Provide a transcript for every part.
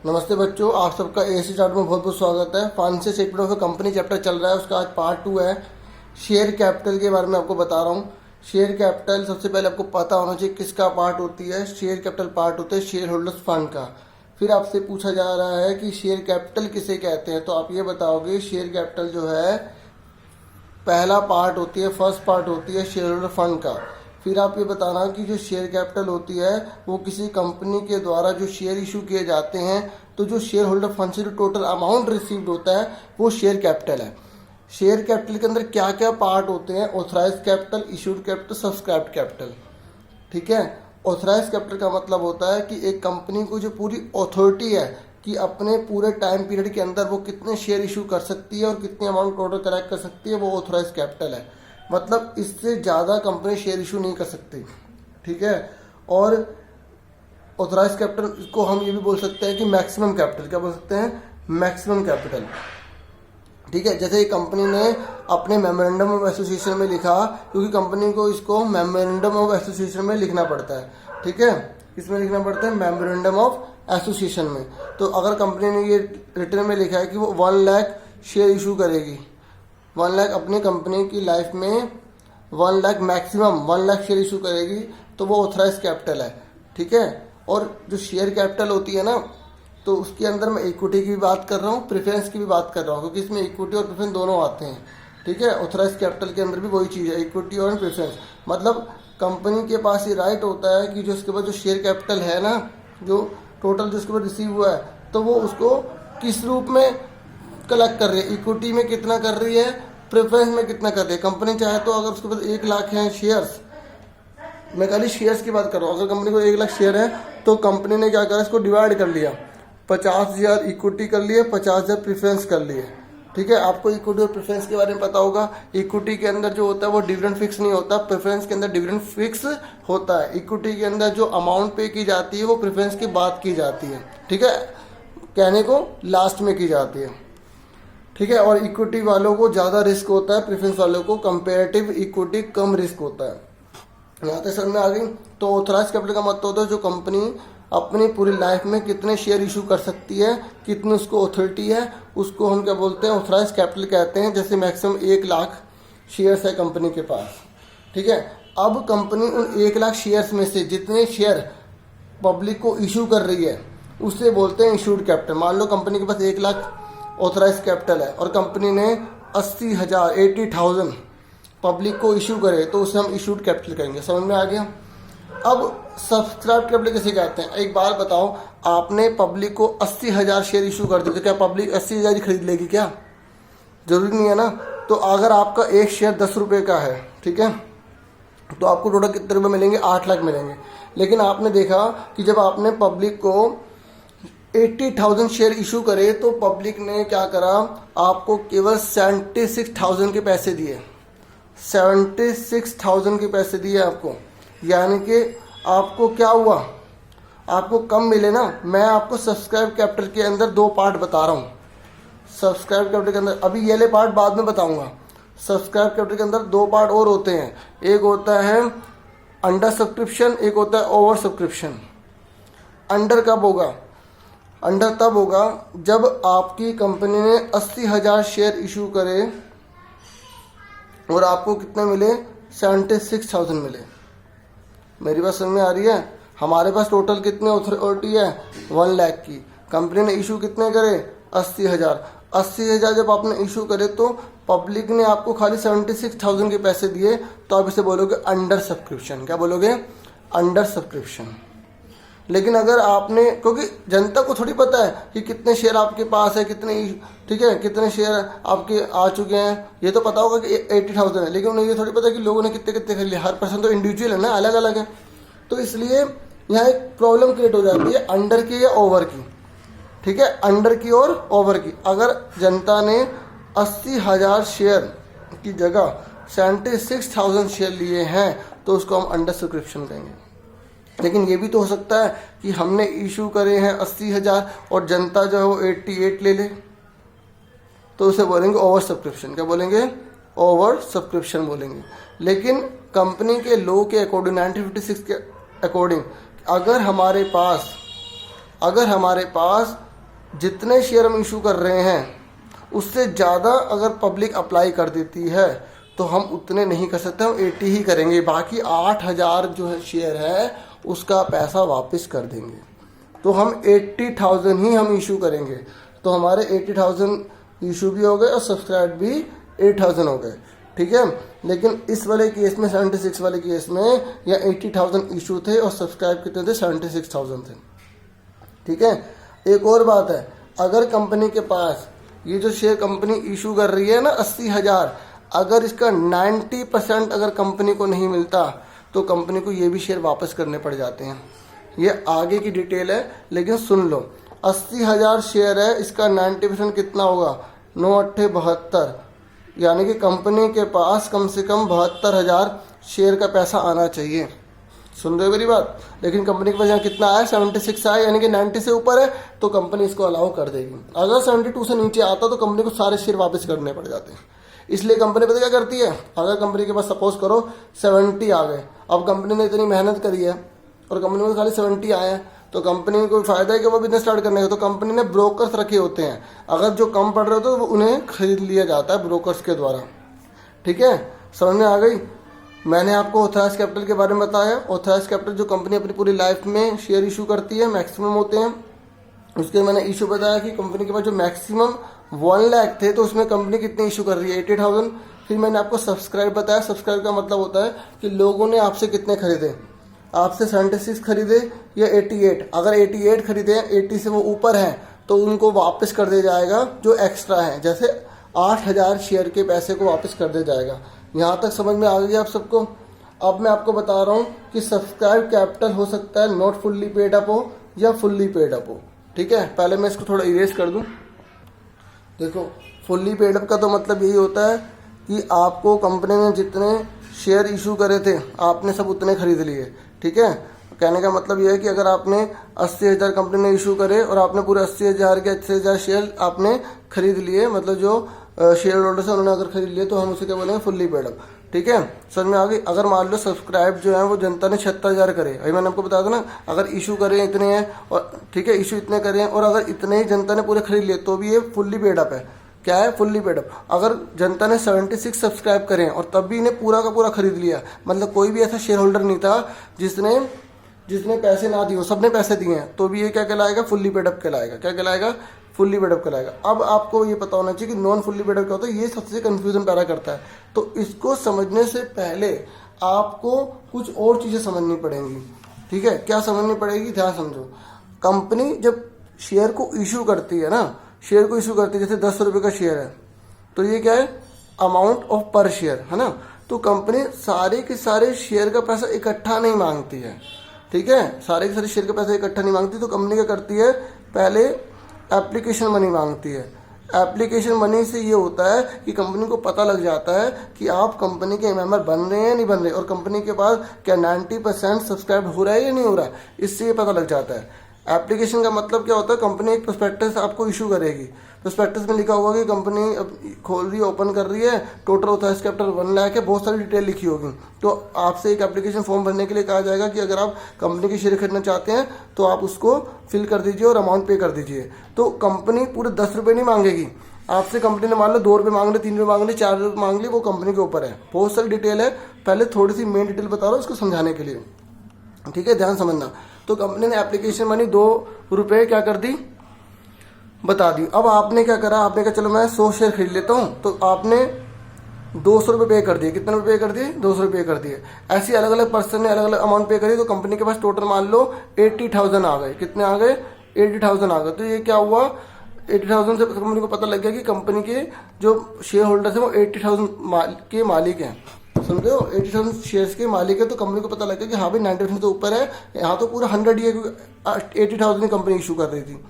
नमस्ते बच्चों, आप सबका एसी चार्ट में बहुत बहुत स्वागत है। Financial statement of company chapter चल रहा है, उसका आज पार्ट 2 है। शेयर कैपिटल के बारे में आपको बता रहा हूँ। शेयर कैपिटल सबसे पहले आपको पता होना चाहिए किसका पार्ट होती है। शेयर कैपिटल पार्ट होता है शेयर होल्डर्स फंड का। फिर आपसे पूछा जा रहा है कि शेयर कैपिटल किसे कहते हैं, तो आप ये बताओगे शेयर कैपिटल जो है पहला पार्ट होती है, फर्स्ट पार्ट होती है शेयर होल्डर फंड का। फिर आप ये बताना कि जो शेयर कैपिटल होती है वो किसी कंपनी के द्वारा जो शेयर इशू किए जाते हैं, तो जो शेयर होल्डर फंड से जो टोटल अमाउंट रिसीव्ड होता है वो शेयर कैपिटल है। शेयर कैपिटल के अंदर क्या क्या पार्ट होते हैं? Authorised capital, issued capital, subscribed capital. ठीक है। ऑथराइज कैपिटल का मतलब होता है कि एक कंपनी को जो पूरी अथॉरिटी है कि अपने पूरे टाइम पीरियड के अंदर वो कितने शेयर इशू कर सकती है और कितने अमाउंट टोटल कलेक्ट कर सकती है, वो ऑथराइज कैपिटल है। मतलब इससे ज़्यादा कंपनी शेयर इशू नहीं कर सकती। ठीक है। और ऑथराइज कैपिटल को हम ये भी बोल सकते हैं कि मैक्सिमम कैपिटल। क्या बोल सकते हैं? Maximum capital. ठीक है। जैसे कंपनी ने अपने मेमोरेंडम ऑफ एसोसिएशन में लिखा, क्योंकि कंपनी को इसको मेमोरेंडम ऑफ एसोसिएशन में लिखना पड़ता है। ठीक है। किसमें लिखना पड़ता है? मेमोरेंडम ऑफ एसोसिएशन में। तो अगर कंपनी ने ये रिटर्न में लिखा है कि वो 1 लाख शेयर इशू करेगी, 1 लाख अपनी कंपनी की लाइफ में 1 lakh maximum 1 lakh share issue करेगी, तो वो ऑथराइज कैपिटल है। ठीक है। और जो शेयर कैपिटल होती है ना, तो उसके अंदर मैं इक्विटी की भी बात कर रहा हूँ, प्रेफरेंस की भी बात कर रहा हूँ, क्योंकि इसमें इक्विटी और प्रेफरेंस दोनों आते हैं। ठीक है। ऑथराइज कैपिटल के अंदर भी वही चीज़ है, इक्विटी और प्रेफरेंस। मतलब कंपनी के पास ये राइट होता है कि जो उसके पास जो शेयर कैपिटल है ना, जो टोटल जो उसके पास रिसीव हुआ है, तो वो उसको किस रूप में कलेक्ट कर रही है। इक्विटी में कितना कर रही है, प्रेफरेंस में कितना कर रही है। कंपनी चाहे तो अगर उसके पास 1 लाख है शेयर्स, मैं खाली शेयर्स की बात कर रहा हूँ, अगर कंपनी को 1 लाख शेयर है तो कंपनी ने क्या करा, इसको डिवाइड कर लिया, 50,000 इक्विटी कर लिए, 50,000 प्रेफरेंस कर लिए। ठीक है। आपको इक्विटी और प्रेफरेंस के बारे में पता होगा। इक्विटी के अंदर जो होता है वो डिविडेंड फिक्स नहीं होता, प्रेफरेंस के अंदर डिविडेंड फिक्स होता है। इक्विटी के अंदर जो अमाउंट पे की जाती है वो प्रेफरेंस की बात की जाती है। ठीक है। कहने को लास्ट में की जाती है। ठीक है। और इक्विटी वालों को ज़्यादा रिस्क होता है, प्रेफरेंस वालों को कंपेरेटिव इक्विटी कम रिस्क होता है। यहाँ तक समझ में आ गई। तो ऑथराइज कैपिटल का मतलब होता है जो कंपनी अपनी पूरी लाइफ में कितने शेयर इशू कर सकती है, कितनी उसको अथॉरिटी है, उसको हम क्या बोलते हैं? ऑथराइज कैपिटल कहते हैं। जैसे मैक्सिमम 1 लाख शेयर्स है कंपनी के पास। ठीक है। अब कंपनी उन 1 लाख शेयर्स में से जितने शेयर पब्लिक को इशू कर रही है उसे बोलते हैं इशूड कैपिटल। मान लो कंपनी के पास 1 लाख ऑथराइज कैपिटल है और कंपनी ने 80,000 पब्लिक को इशू करे, तो उसे हम इशूड कैपिटल कहेंगे। समझ में आ गया। अब सब्सक्राइब कैपिटल किसे कहते हैं? एक बात बताओ, आपने पब्लिक को 80,000 शेयर इशू कर दिए, तो क्या पब्लिक 80,000 ही खरीद लेगी? क्या जरूरी नहीं है ना। तो अगर आपका एक शेयर 10 रुपये का है, ठीक है, तो आपको टोटल कितने रुपये मिलेंगे? 8 लाख मिलेंगे। लेकिन आपने देखा कि जब आपने पब्लिक को 80,000 शेयर इशू करे तो पब्लिक ने क्या करा, आपको केवल 76,000 के पैसे दिए। 76,000 के पैसे दिए आपको, यानी कि आपको क्या हुआ, आपको कम मिले ना। मैं आपको सब्सक्राइब कैपिटल के अंदर 2 पार्ट बता रहा हूँ। सब्सक्राइब कैपिटल के अंदर अभी ये ले पार्ट बाद में बताऊंगा। सब्सक्राइब कैपिटल के अंदर 2 पार्ट और होते हैं। एक होता है अंडर सब्सक्रिप्शन, एक होता है ओवर सब्सक्रिप्शन। अंडर कब होगा? अंडर तब होगा जब आपकी कंपनी ने 80,000 शेयर इशू करे और आपको कितने मिले? 76,000 मिले। मेरी बात समझ में आ रही है? हमारे पास टोटल कितने अथॉरिटी है? 1 लाख की। कंपनी ने इशू कितने करे? 80,000। 80,000 जब आपने इशू करे तो पब्लिक ने आपको खाली 76,000 के पैसे दिए, तो आप इसे बोलोगे अंडर सब्सक्रिप्शन। क्या बोलोगे? Under subscription. लेकिन अगर आपने, क्योंकि जनता को थोड़ी पता है कि कितने शेयर आपके पास है, कितने, ठीक है, कितने शेयर आपके आ चुके हैं, ये तो पता होगा कि 80,000 है, लेकिन उन्हें ये थोड़ी पता कि लोगों ने कितने कितने खरीद लिए। हर पर्सन तो इंडिविजुअल है ना, अलग अलग है। तो इसलिए यहाँ एक प्रॉब्लम क्रिएट हो जाती है अंडर की या ओवर की। ठीक है। अंडर की और ओवर की। अगर जनता ने 80,000 शेयर की जगह 76,000 शेयर लिए हैं तो उसको हम अंडर सब्सक्रिप्शन कहेंगे। लेकिन ये भी तो हो सकता है कि हमने इशू करे हैं 80,000 और जनता जो है वो 88 ले ले, तो उसे बोलेंगे ओवर सब्सक्रिप्शन। क्या बोलेंगे? ओवर सब्सक्रिप्शन बोलेंगे। लेकिन कंपनी के लॉ के अकॉर्डिंग 1956 के अकॉर्डिंग अगर हमारे पास जितने शेयर हम इशू कर रहे हैं उससे ज़्यादा अगर पब्लिक अप्लाई कर देती है तो हम उतने नहीं कर सकते, हम 80 ही करेंगे। बाकी 8,000 जो है शेयर है उसका पैसा वापस कर देंगे। तो हम 80,000 ही हम इशू करेंगे। तो हमारे 80,000 इशू भी हो गए और सब्सक्राइब भी 8,000 हो गए, ठीक है। लेकिन इस वाले केस में 76 वाले केस में या 80,000 इशू थे और सब्सक्राइब कितने थे, 76,000 थे, ठीक है। एक और बात है, अगर कंपनी के पास ये जो शेयर कंपनी इशू कर रही है ना 80,000, अगर इसका 90% अगर कंपनी को नहीं मिलता तो कंपनी को ये भी शेयर वापस करने पड़ जाते हैं। ये आगे की डिटेल है, लेकिन सुन लो। 80,000 शेयर है, इसका 90% कितना होगा, 9 अट्ठे 72, यानी कि कंपनी के पास कम से कम 72,000 शेयर का पैसा आना चाहिए। सुन रहे हो मेरी बात। लेकिन कंपनी के पास यहाँ कितना आया, 76 आया, यानी कि 90 से ऊपर है तो कंपनी इसको अलाउ कर देगी। अगर 72 से नीचे आता तो कंपनी को सारे शेयर वापस करने पड़ जाते हैं। इसलिए कंपनी पता क्या करती है, अगर कंपनी के पास सपोज करो 70 आ गए, अब कंपनी ने इतनी मेहनत करी है और कंपनी में खाली 70 आए हैं, तो कंपनी को फायदा है कि वो बिजनेस स्टार्ट करने का। तो कंपनी ने ब्रोकर्स रखे होते हैं, अगर जो कम पड़ रहे होते हैं तो उन्हें खरीद लिया जाता है ब्रोकर्स के द्वारा, ठीक है। समझ में आ गई। मैंने आपको ऑथराइज कैपिटल के बारे में बताया। ऑथराइज कैपिटल जो कंपनी अपनी पूरी लाइफ में शेयर इशू करती है, मैक्सिमम होते हैं। उसके मैंने इशू बताया कि कंपनी के पास जो मैक्सिमम 1 लाख थे तो उसमें कंपनी कितने इशू कर रही है, 80,000। फिर मैंने आपको सब्सक्राइब बताया। सब्सक्राइब का मतलब होता है कि लोगों ने आपसे कितने खरीदे, आपसे 76 खरीदे या 88। अगर 88 खरीदे, 80 से वो ऊपर हैं तो उनको वापस कर दिया जाएगा जो एक्स्ट्रा है, जैसे 8,000 शेयर के पैसे को वापस कर दिया जाएगा। यहाँ तक समझ में आ गई आप सबको। अब मैं आपको बता रहा हूँ कि सब्सक्राइब कैपिटल हो सकता है नॉट फुल्ली पेड अप हो या फुल्ली पेड अप हो, ठीक है। पहले मैं इसको थोड़ा इरेज कर दूँ। देखो, फुल्ली पेड अप का तो मतलब यही होता है कि आपको कंपनी ने जितने शेयर इशू करे थे आपने सब उतने खरीद लिए, ठीक है। कहने का मतलब यह है कि अगर आपने 80,000 कंपनी ने इशू करे और आपने पूरे 80,000 के 80,000 शेयर आपने खरीद लिए, मतलब जो शेयर होल्डर्स है उन्होंने अगर खरीद लिए, तो हम उसे क्या बोलेंगे, फुल्ली पेड अप, ठीक है। समझ में आ गई। अगर मान लो सब्सक्राइब जो है वो जनता ने 76,000 करे, अभी मैंने आपको बताया था ना, अगर इशू करे इतने हैं और ठीक है, इशू इतने करे और अगर इतने ही जनता ने पूरे खरीद लिए तो भी ये फुल्ली पेड अप है। क्या है, फुल्ली पेड अप। अगर जनता ने 76 सब्सक्राइब करें और तब भी इन्हें पूरा का पूरा खरीद लिया, मतलब कोई भी ऐसा शेयर होल्डर नहीं था जिसने पैसे ना दिए, सबने पैसे दिए हैं, तो भी ये क्या कहलाएगा, फुल्ली पेड अप कहलाएगा। क्या कहलाएगा, फुल्ली पेड अप कहलाएगा। अब आपको ये पता होना चाहिए कि नॉन फुल्ली पेड अप क्या होता है। ये सबसे कंफ्यूजन पैदा करता है, तो इसको समझने से पहले आपको कुछ और चीज़ें समझनी पड़ेंगी, ठीक है। क्या समझनी पड़ेगी, ध्यान समझो। कंपनी जब शेयर को इशू करती है ना, शेयर को इशू करती है, जैसे 10 रुपये का शेयर है तो ये क्या है, अमाउंट ऑफ पर शेयर है ना। तो कंपनी सारे के सारे शेयर का पैसा इकट्ठा नहीं मांगती है, ठीक है। सारे के सारे शेयर का पैसा इकट्ठा नहीं मांगती। तो कंपनी क्या करती है, पहले एप्लीकेशन मनी मांगती है। एप्लीकेशन मनी से ये होता है कि कंपनी को पता लग जाता है कि आप कंपनी के मेंबर बन रहे हैं या नहीं बन रहे, और कंपनी के पास क्या 90% सब्सक्राइब हो रहा है या नहीं हो रहा है, इससे ये पता लग जाता है। एप्लीकेशन का मतलब क्या होता है, कंपनी एक प्रोस्पेक्टस आपको इशू करेगी। प्रोस्पेक्टस में लिखा होगा कि कंपनी अब खोल रही है, ओपन कर रही है, टोटल ऑथराइज्ड कैपिटल 1 लाख है, बहुत सारी डिटेल लिखी होगी। तो आपसे एक एप्लीकेशन फॉर्म भरने के लिए कहा जाएगा कि अगर आप कंपनी के शेयर खरीदना चाहते हैं तो आप उसको फिल कर दीजिए और अमाउंट पे कर दीजिए। तो कंपनी पूरे 10 रुपये नहीं मांगेगी आपसे। कंपनी ने मान लो 2 रुपये मांग ली, 3 रुपये मांग ली, 4 रुपये मांग ली, वो कंपनी के ऊपर है। बहुत सारी डिटेल है, पहले थोड़ी सी मेन डिटेल बता रहा हूँ उसको समझाने के लिए, ठीक है, ध्यान समझना। तो कंपनी ने एप्लीकेशन मनी 2 रुपये क्या कर दी, बता दी। अब आपने क्या करा, आपने कहा चलो मैं 100 शेयर खरीद लेता हूँ, तो आपने 200 रुपये पे कर दिए। कितने रुपये पे कर दिए, 200 रुपये कर दिए। ऐसे अलग अलग पर्सन ने अलग अलग अमाउंट पे करी, तो कंपनी के पास टोटल मान लो 80,000 आ गए। कितने आ गए, 80,000 आ गए। तो ये क्या हुआ, 80,000 से कंपनी को पता लग गया कि कंपनी के जो शेयर होल्डर्स हैं वो 80,000 के मालिक हैं। समझे हो, 80,000 शेयर्स के मालिक है। तो कंपनी को पता लग गया कि हाँ भाई 90% तो ऊपर है, यहाँ तो पूरा 100 ही है, क्योंकि 80,000 कंपनी इशू कर रही थी,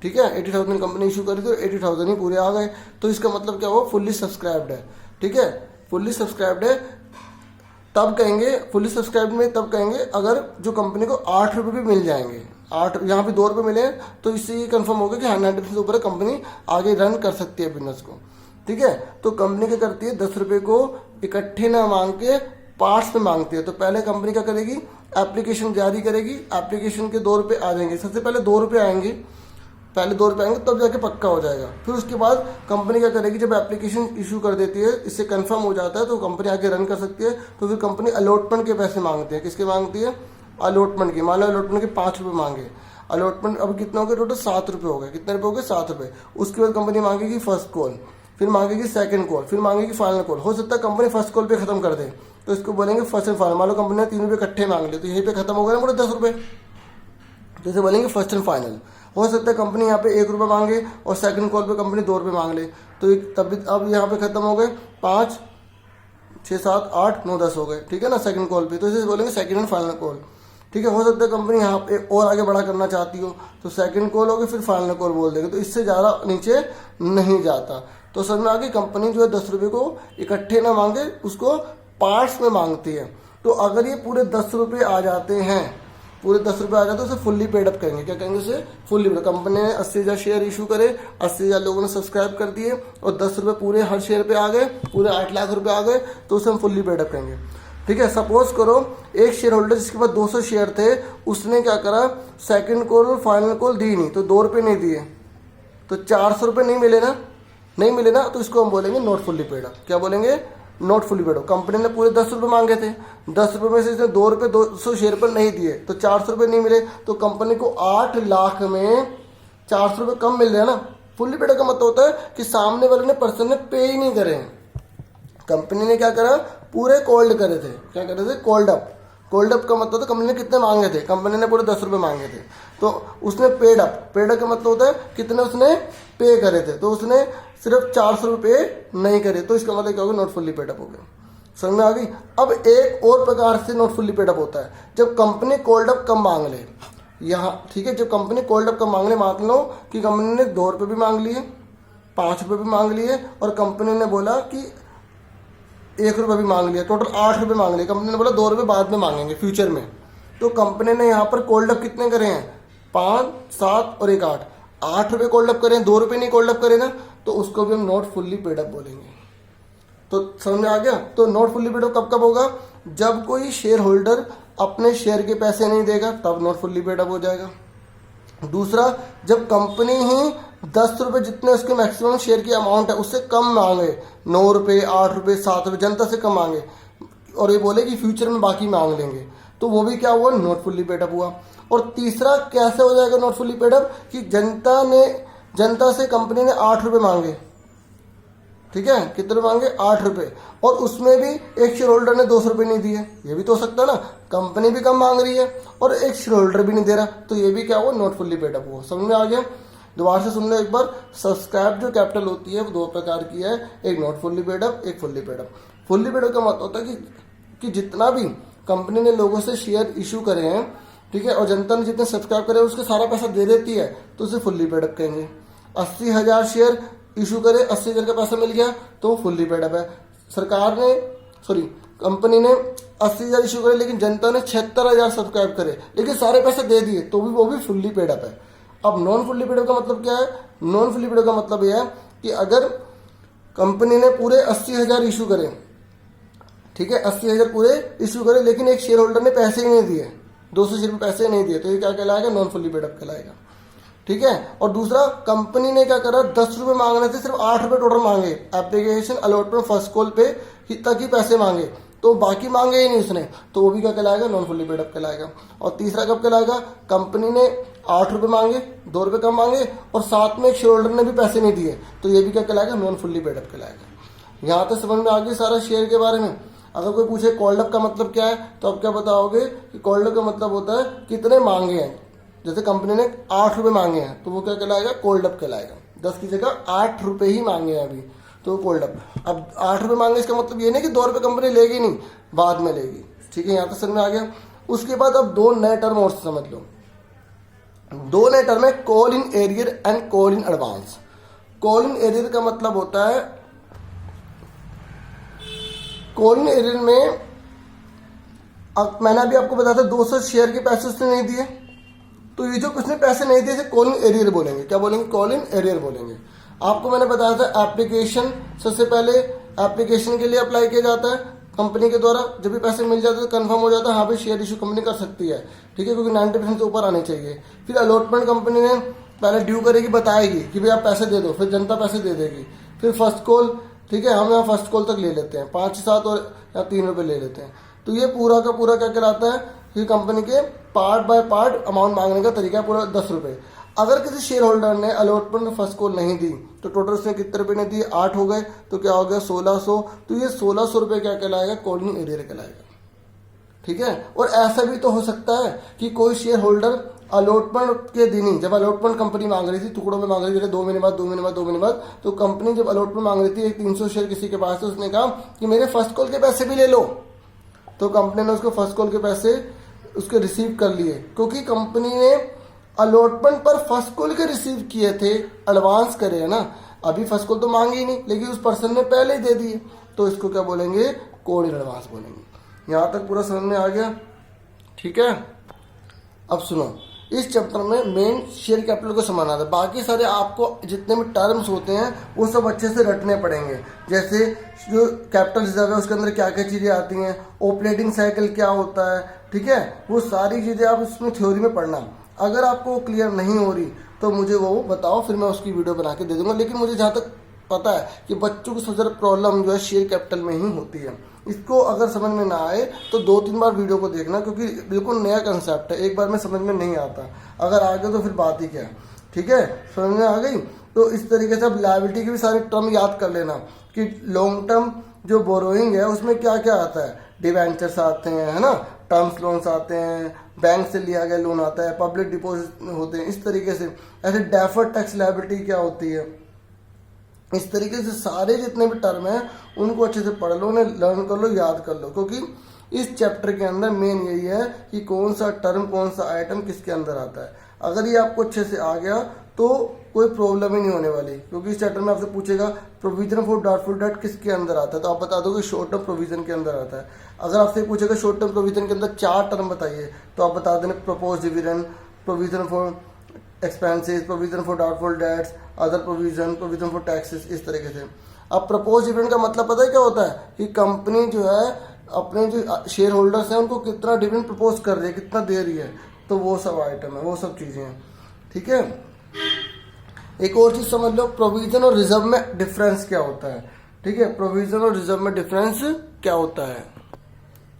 ठीक है। 80,000 कंपनी इशू करी तो 80,000 ही पूरे आ गए। तो इसका मतलब क्या हुआ, फुल्ली सब्सक्राइब्ड है, ठीक है। फुल्ली सब्सक्राइब्ड है तब कहेंगे, फुल्ली सब्सक्राइब्ड में तब कहेंगे अगर जो कंपनी को 8 रुपये भी मिल जाएंगे। 8 यहाँ पे 2 रुपये मिले तो इससे ये कंफर्म होगा कि हाँ 90% से ऊपर कंपनी आगे रन कर सकती है बिजनेस को, ठीक है। तो कंपनी क्या करती है, 10 रुपये को इकट्ठे ना मांग के पार्ट्स में मांगती है। तो पहले कंपनी क्या करेगी, एप्लीकेशन जारी करेगी। एप्लीकेशन के 2 रुपये आ जाएंगे। सबसे पहले 2 रुपये आएंगे, पहले 2 रुपये आएंगे तब जाके पक्का हो जाएगा। फिर उसके बाद कंपनी क्या करेगी, जब एप्लीकेशन इशू कर देती है, इससे कंफर्म हो जाता है तो कंपनी आगे रन कर सकती है। तो फिर कंपनी अलॉटमेंट के पैसे मांगती है। किसके मांगती है? अलॉटमेंट की। मान लो अलॉटमेंट के 5 रुपये मांगे, अलॉटमेंट अब कितने हो गए टोटल? 7 रुपये हो गए। कितने रुपये हो गए? 7 रुपये। उसके बाद कंपनी मांगेगी फर्स्ट कॉल, फिर मांगेगी सेकंड कॉल, फिर मांगेगी फाइनल कॉल। हो सकता है कंपनी फर्स्ट कॉल पे खत्म कर दे, तो इसको बोलेंगे फर्स्ट एंड फाइनल। मान लो कंपनी ने 3 रुपये इकट्ठे मांग लिए, तो यहीं पे खत्म हो गए ना पूरे 10 रुपये, तो इसे बोलेंगे फर्स्ट एंड फाइनल। हो सकता है कंपनी यहाँ पे 1 रुपये मांगे और सेकंड कॉल पे कंपनी 2 रुपये मांग ले, तो तब भी अब यहाँ पे खत्म हो गए 5, 6, 7, 8, 9, 10 हो गए, ठीक है ना, सेकंड कॉल पे, तो इसे बोलेंगे सेकंड एंड फाइनल कॉल। ठीक है, हो सकता है कंपनी यहाँ पे और आगे बड़ा करना चाहती हो, तो सेकंड कॉल होगी फिर फाइनल कॉल बोल देंगे, तो इससे ज़्यादा नीचे नहीं जाता। तो समझ में आ गई, कंपनी जो है 10 रुपये को इकट्ठे ना मांगे, उसको पार्ट्स में मांगती है। तो अगर ये पूरे 10 रुपये आ जाते हैं, पूरे 10 रुपये आ जाते हैं, उसे फुल्ली पेड अप करेंगे। क्या कहेंगे उसे? Fully paid. कंपनी ने 80,000 शेयर इशू करे, 80,000 लोगों ने सब्सक्राइब कर दिए और 10 रुपये पूरे हर शेयर पे आ गए, पूरे 8 लाख रुपये आ गए, तो उसे हम फुल्ली पेड अप करेंगे। ठीक है, सपोज करो एक शेयर होल्डर जिसके पास 200 शेयर थे, उसने क्या करा, सेकंड कॉल और फाइनल कॉल दी नहीं, तो 2 रुपये नहीं दिए, तो 400 रुपये नहीं मिले ना, नहीं मिले ना, तो इसको हम बोलेंगे नॉट फुल्ली पेड अप। क्या बोलेंगे? Not fully paid up. Company ने पूरे 10 रुपये मांगे थे, 10 रुपये में से इसने 2 रुपये 200 शेयर पर नहीं दिए, तो 400 रुपये नहीं मिले, तो कंपनी को 8 लाख में 400 रुपये कम मिल रहे हैं ना। फुल्ली पेड अप का मतलब होता है कि सामने वाले ने पर्सन ने पे ही नहीं करे, कंपनी ने क्या करा, पूरे कोल्ड करे थे। क्या करे थे? Cold up. कोल्ड अप का मतलब था कंपनी ने कितने मांगे थे, कंपनी ने पूरे 10 रुपये मांगे थे, तो उसने पेड अप। पेड अप का मतलब होता है कितने उसने पे करे थे, तो उसने सिर्फ 400 रुपये नहीं करे, तो इसका मतलब क्या होगा? नॉट फुल्ली पेड अप हो गया। समझ में आ गई? अब एक और प्रकार से नॉट फुल्ली पेड अप होता है, जब कंपनी कोल्ड अप कम मांग ले। यहाँ ठीक है, जब कंपनी कोल्ड अप कम मांग ले, मान लो कि कंपनी ने 2 रुपये भी मांग लिए, 5 रुपये भी मांग लिए, और कंपनी ने बोला कि 1 रुपये भी मांग लिया, टोटल 8 रुपये मांग लिए। कंपनी ने बोला 2 रुपये बाद में मांगेंगे फ्यूचर में, तो कंपनी ने यहाँ पर कोल्ड अप कितने करे हैं? 5, 7 और 1, 8, 8 रुपये कोल्ड अप करें, 2 रुपये नहीं कोल्ड अप करें ना, तो उसको भी हम नॉट फुल्ली पेड अप बोलेंगे। तो समझ में आ गया? तो नॉट फुल्ली पेड अप कब कब होगा? जब कोई शेयर होल्डर अपने शेयर के पैसे नहीं देगा, तब नॉट फुल्ली पेड अप हो जाएगा। दूसरा, जब कंपनी ही 10 रुपये जितने उसके मैक्सिमम शेयर की अमाउंट है उससे कम मांगे, 9 रुपये, 8 रुपये, 7 रुपये, जनता से कम मांगे, और ये बोले कि फ्यूचर में बाकी मांग लेंगे, तो वो भी क्या हुआ? नॉट फुल्ली पेड अप हुआ। और तीसरा कैसे हो जाएगा नॉट फुल्ली पेड अप? कि जनता से कंपनी ने 8 रुपये मांगे, ठीक है, कितने मांगे? 8 रुपये, और उसमें भी एक शेयर होल्डर ने 200 रुपये नहीं दिए, ये भी तो हो सकता है ना, कंपनी भी कम मांग रही है और एक शेयर होल्डर भी नहीं दे रहा, तो ये भी क्या हुआ? नॉट फुल्ली पेड अप हुआ। समझ में आ गया? दोबारा से सुन लो एक बार। सब्सक्राइब जो कैपिटल होती है वो 2 प्रकार की है, एक नॉट फुल्ली पेड अप, एक fully paid up. Fully paid up का मतलब होता है कि जितना भी कंपनी ने लोगों से शेयर इशू करे हैं, ठीक है, और जनता ने जितने सब्सक्राइब करे उसका सारा पैसा दे देती है, तो उसे फुल्ली पेड अप कहेंगे। 80,000 शेयर इशू करे, 80,000 का पैसा मिल गया, तो फुल्ली पेड अप है। कंपनी ने 80,000 इशू करे, लेकिन जनता ने 76,000 सब्सक्राइब करे, लेकिन सारे पैसे दे दिए, तो भी वो भी फुल्ली पेड अप है। अब नॉन फुल्ली पेड अप का मतलब क्या है? नॉन फुल्ली पेड अप का मतलब यह है कि अगर कंपनी ने पूरे 80,000 इशू करे, ठीक है, 80,000 पूरे इशू करे, लेकिन एक शेयर होल्डर ने पैसे ही नहीं दिए, 200 शेयर में पैसे नहीं दिए, तो ये क्या कहलाएगा? नॉन फुल्ली पेड अप कहलाएगा। ठीक है, और दूसरा, कंपनी ने क्या करा, 10 रुपये मांगने थे, सिर्फ 8 रुपये टोटल मांगे, एप्लीकेशन अलॉटमेंट फर्स्ट कॉल पे तक ही पैसे मांगे, तो बाकी मांगे ही नहीं उसने, तो वो भी क्या कहलाएगा? नॉन फुल्ली पेड अप कहलाएगा। और तीसरा कब कहलाएगा? कंपनी ने 8 रुपये मांगे, 2 रुपये कम मांगे, और साथ में एक शेयर होल्डर ने भी पैसे नहीं दिए, तो ये भी क्या कहलाएगा? नॉन फुल्ली पेड अप कहलाएगा। यहाँ तक समझ में आ गई सारा शेयर के बारे में। अगर कोई पूछे कोल्ड अप का मतलब क्या है, तो आप क्या बताओगे कि कोल्ड अप का मतलब होता है कितने मांगे हैं। जैसे कंपनी ने 8 रुपये मांगे हैं, तो वो क्या कहलाएगा? कोल्ड अप कहलाएगा। 10 की जगह 8 रुपये ही मांगे हैं अभी, तो कोल्ड अप। अब 8 रुपये मांगे, इसका मतलब ये नहीं कि 2 रुपये कंपनी लेगी नहीं, बाद में लेगी। ठीक है, यहाँ तक समझ में आ गया। उसके बाद अब 2 नए टर्म और समझ लो। 2 नए टर्म है, call in arrear and call in advance. Call in arrear का मतलब होता है, कॉल इन एरियर में अब मैंने अभी आपको बताया था 200 शेयर के पैसे उसने नहीं दिए, तो ये जो उसने पैसे नहीं दिए, कॉल इन एरियर बोलेंगे। क्या बोलेंगे? कॉल इन एरियर बोलेंगे। आपको मैंने बताया था एप्लीकेशन, सबसे पहले एप्लीकेशन के लिए अप्लाई किया जाता है कंपनी के द्वारा, जब भी पैसे मिल जाते हैं तो कंफर्म हो जाता है हाँ भाई शेयर इशू कंपनी कर सकती है, ठीक है, क्योंकि 90% से ऊपर आने चाहिए। फिर अलॉटमेंट कंपनी ने पहले ड्यू करेगी, बताएगी कि भाई आप पैसे दे दो, फिर जनता पैसे दे देगी, फिर फर्स्ट कॉल, ठीक है, हम यहाँ फर्स्ट कॉल तक ले लेते हैं 5 7 और या 3 रुपये ले लेते हैं। तो ये पूरा का पूरा क्या कहलाता है कि कंपनी के पार्ट बाय पार्ट अमाउंट मांगने का तरीका पूरा 10 रुपये। अगर किसी शेयर होल्डर ने अलॉटमेंट में फर्स्ट कॉल नहीं दी तो टोटल उसने कितने रुपये ने दिए, 8 हो गए, तो क्या हो गया 1600। तो ये 1600 रुपये क्या कहलाएगा, कॉलिंग एरियर कहलाएगा, ठीक है। और ऐसा भी तो हो सकता है कि कोई शेयर होल्डर अलॉटमेंट के दिन ही, जब अलॉटमेंट कंपनी मांग रही थी, टुकड़ों में मांग रही थी, 2 महीने बाद 2 महीने बाद 2 महीने बाद, तो कंपनी जब अलॉटमेंट मांग रही थी एक 300 शेयर किसी के पास, तो उसने कहा कि मेरे फर्स्ट कॉल के पैसे भी ले लो। तो कंपनी ने उसको फर्स्ट कॉल के पैसे उसके रिसीव कर लिए, क्योंकि कंपनी ने अलॉटमेंट पर फर्स्ट कॉल के रिसीव किए थे, एडवांस करे है ना। अभी फर्स्ट कॉल तो मांगी ही नहीं, लेकिन उस पर्सन ने पहले ही दे दिए, तो इसको क्या बोलेंगे, कोड इन एडवांस बोलेंगे। यहाँ तक पूरा समझ में आ गया, ठीक है। अब सुनो, इस चैप्टर में मेन शेयर कैपिटल को समझना था, बाकी सारे आपको जितने भी टर्म्स होते हैं वो सब अच्छे से रटने पड़ेंगे। जैसे जो कैपिटल रिजर्व है उसके अंदर क्या क्या चीज़ें आती हैं, ऑपरेटिंग साइकिल क्या होता है, ठीक है, वो सारी चीज़ें आप इसमें थ्योरी में पढ़ना। अगर आपको क्लियर नहीं हो रही तो मुझे वो बताओ, फिर मैं उसकी वीडियो बना के दे दूंगा। लेकिन मुझे जहाँ तक पता है कि बच्चों की सबसे ज़्यादा प्रॉब्लम जो है शेयर कैपिटल में ही होती है। इसको अगर समझ में ना आए तो 2-3 बार वीडियो को देखना, क्योंकि बिल्कुल नया कंसेप्ट है, एक बार में समझ में नहीं आता, अगर आ गया तो फिर बात ही क्या है, ठीक है। समझ में आ गई? तो इस तरीके से अब लायबिलिटी के भी सारे टर्म याद कर लेना कि लॉन्ग टर्म जो बोरोइंग है उसमें क्या क्या आता है, डिवेंचर्स आते हैं, है ना, टर्म्स लोन्स आते हैं, बैंक से लिया गया लोन आता है, पब्लिक डिपॉजिट होते हैं, इस तरीके से। ऐसे डेफर्ड टैक्स लायबिलिटी क्या होती है, इस तरीके से सारे जितने भी टर्म हैं उनको अच्छे से पढ़ लो, उन्हें लर्न कर लो, याद कर लो, क्योंकि इस चैप्टर के अंदर मेन यही है कि कौन सा टर्म कौन सा आइटम किसके अंदर आता है। अगर ये आपको अच्छे से आ गया तो कोई प्रॉब्लम ही नहीं होने वाली, क्योंकि इस चैप्टर में आपसे पूछेगा प्रोविजन फॉर डाउटफुल डेट किसके अंदर आता है, तो आप बता दोगे शॉर्ट टर्म प्रोविजन के अंदर आता है। अगर आपसे पूछेगा शॉर्ट टर्म प्रोविजन के अंदर 4 टर्म बताइए, तो आप बता देना propose dividend, provision for expenses, provision for doubtful debts, other provision, provision for taxes, इस तरीके से। अब प्रपोज डिविडेंड का मतलब पता है क्या होता है कि कंपनी जो है अपने जो शेयर होल्डर्स हैं उनको कितना डिविडेंड प्रपोज कर रही है, कितना दे रही है, तो वो सब आइटम है, वो सब चीज़ें हैं, ठीक है। एक और चीज़ समझ लो, प्रोविजन और रिजर्व में डिफरेंस क्या होता है, ठीक है। प्रोविजन और रिजर्व में डिफरेंस क्या होता है,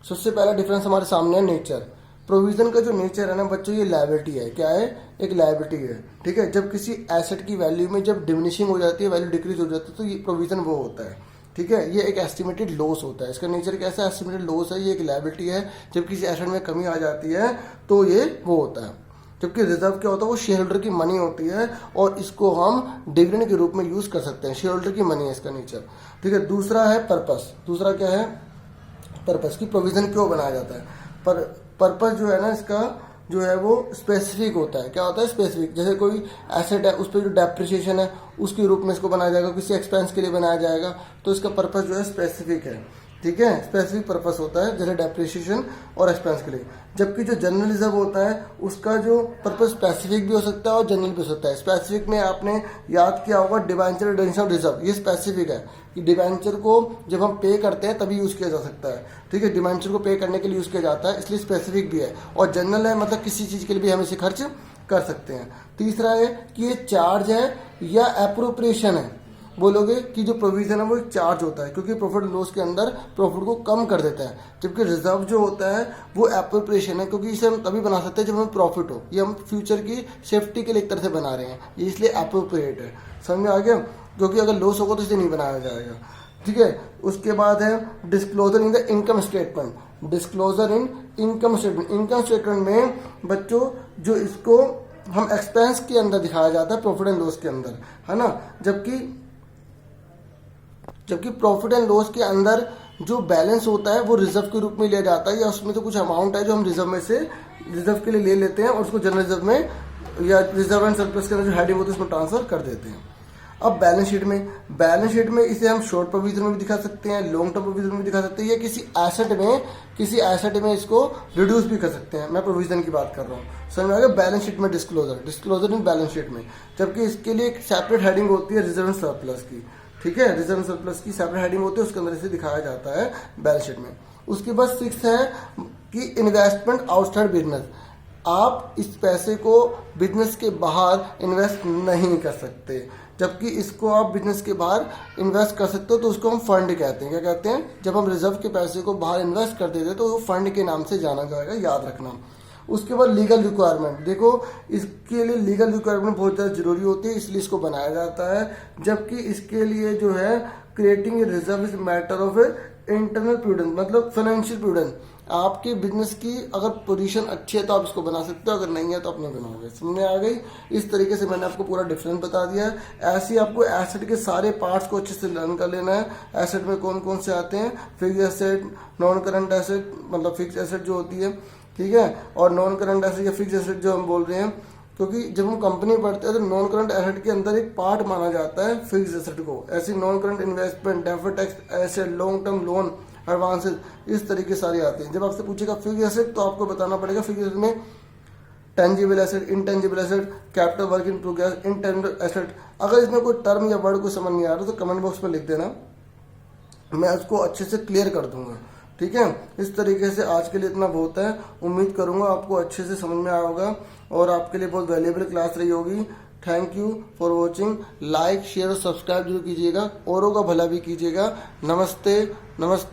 सबसे पहला डिफरेंस हमारे सामने है नेचर। प्रोविजन का जो नेचर है ना बच्चों, ये लायबिलिटी है, क्या है, एक लायबिलिटी है, ठीक है। जब किसी एसेट की वैल्यू में जब डिमिनिशिंग हो जाती है, वैल्यू डिक्रीज हो जाती है, तो ये प्रोविजन वो होता है, ठीक है। ये एक एस्टिमेटेड लॉस होता है, इसका नेचर कैसा है, एस्टिमेटेड लॉस है, ये एक लायबिलिटी है। जब किसी एसेट में कमी आ जाती है तो ये वो होता है। जबकि रिजर्व क्या होता है, वो शेयर होल्डर की मनी होती है और इसको हम डिविडेंड के रूप में यूज कर सकते हैं, शेयर होल्डर की मनी है इसका नेचर, ठीक है। दूसरा है पर्पस, दूसरा क्या है, पर्पस की प्रोविजन क्यों बनाया जाता है। पर पर्पस जो है ना इसका जो है वो स्पेसिफिक होता है। क्या होता है, स्पेसिफिक। जैसे कोई एसेट है उस पर जो डेप्रिसिएशन है उसके रूप में इसको बनाया जाएगा, किसी एक्सपेंस के लिए बनाया जाएगा, तो इसका पर्पस जो है स्पेसिफिक है, ठीक है। स्पेसिफिक पर्पस होता है जैसे डेप्रिसिएशन और एक्सपेंस के लिए। जबकि जो जनरल रिजर्व होता है उसका जो पर्पस स्पेसिफिक भी हो सकता है और जनरल भी हो सकता है। स्पेसिफिक में आपने याद किया होगा डिबेंचर रिडेम्पशन रिजर्व, ये स्पेसिफिक है कि डिबेंचर को जब हम पे करते हैं तभी यूज़ किया जा सकता है, ठीक है। डिबेंचर को पे करने के लिए यूज़ किया जाता है, इसलिए स्पेसिफिक भी है। और जनरल है मतलब किसी चीज़ के लिए भी हम इसे खर्च कर सकते हैं। तीसरा है कि ये चार्ज है या एप्रोप्रिएशन है। बोलोगे कि जो प्रोविजन है वो एक चार्ज होता है, क्योंकि प्रॉफिट एंड लॉस के अंदर प्रॉफिट को कम कर देता है। जबकि रिजर्व जो होता है वो एप्रोप्रिएशन है, क्योंकि इसे हम तभी बना सकते हैं जब हमें प्रॉफिट हो। ये हम फ्यूचर की सेफ्टी के लिए एक तरह से बना रहे हैं, ये इसलिए एप्रोप्रिएट है। समझ में आ गया, क्योंकि अगर लॉस होगा तो इसे नहीं बनाया जाएगा, ठीक है। उसके बाद है disclosure in the income statement. Disclosure in income statement, income statement में बच्चों जो इसको हम एक्सपेंस के अंदर दिखाया जाता है, प्रॉफिट एंड लॉस के अंदर, है ना। जबकि प्रॉफिट एंड लॉस के अंदर जो बैलेंस होता है वो रिजर्व के रूप में लिया जाता है, या उसमें तो कुछ अमाउंट है जो हम रिजर्व में से रिजर्व के लिए ले लेते हैं और उसको जनरल रिजर्व में या रिजर्व एंड सरप्लस के अंदर जो हेडिंग होती है उसमें ट्रांसफर कर देते हैं। अब बैलेंस शीट में इसे हम शॉर्ट प्रोविजन में भी दिखा सकते हैं, लॉन्ग टर्म प्रोविजन में भी दिखा सकते हैं, या किसी एसेट में इसको रिड्यूस भी कर सकते हैं। मैं प्रोविजन की बात कर रहा हूँ, समझ में आ गया। बैलेंस शीट में डिस्क्लोजर इन बैलेंस शीट में, जबकि इसके लिए एक सेपरेट हेडिंग होती है रिजर्व एंड सरप्लस की, ठीक है। रिजर्व एंड सरप्लस की सेपरेट हेडिंग होती है, उसके अंदर इसे दिखाया जाता है बैलेंस शीट में। उसके बाद 6 है कि इन्वेस्टमेंट आउटसाइड बिजनेस। आप इस पैसे को बिजनेस के बाहर इन्वेस्ट नहीं कर सकते, जबकि इसको आप बिजनेस के बाहर इन्वेस्ट कर सकते हो। तो उसको हम फंड कहते हैं। क्या कहते हैं? जब हम रिजर्व के पैसे को बाहर इन्वेस्ट कर देते हैं तो वो फंड के नाम से जाना जाएगा, याद रखना। उसके बाद लीगल रिक्वायरमेंट, देखो इसके लिए लीगल रिक्वायरमेंट बहुत ज़्यादा जरूरी होती है, इसलिए इसको बनाया जाता है। जबकि इसके लिए जो है creating reserve is matter of internal prudence, मतलब फाइनेंशियल प्रूडेंस। आपके बिजनेस की अगर पोजीशन अच्छी है तो आप इसको बना सकते हो, अगर नहीं है तो आप नहीं बनाओगे। समझ में आ गई? इस तरीके से मैंने आपको पूरा डिफरेंस बता दिया है। ऐसे ही आपको एसेट के सारे पार्ट्स को अच्छे से लर्न कर लेना है। एसेट में कौन कौन से आते हैं, fix asset, non current asset, मतलब फिक्स एसेट जो होती है, ठीक है, और नॉन करंट एसेट या फिक्स एसेट जो हम बोल रहे हैं। क्योंकि जब हम कंपनी पढ़ते हैं तो नॉन करंट एसेट के अंदर एक पार्ट माना जाता है फिक्स एसेट को। ऐसी non current investment, deferred tax asset, long term loan, advances, इस तरीके सारी आती हैं। जब आपसे पूछेगा फिक्स एसेट तो आपको बताना पड़ेगा फिक्स एसेट में tangible asset, intangible asset, capital work in progress, intangible asset. अगर इसमें कोई टर्म या वर्ड को समझ नहीं आ रहा तो कमेंट बॉक्स में लिख देना, मैं उसको अच्छे से क्लियर कर दूंगा। ठीक है, इस तरीके से आज के लिए इतना बहुत है। उम्मीद करूंगा आपको अच्छे से समझ में आया होगा और आपके लिए बहुत वैल्यूएबल क्लास रही होगी। Thank you for watching. Like, share और सब्सक्राइब जरूर कीजिएगा, औरों का भला भी कीजिएगा। नमस्ते नमस्ते।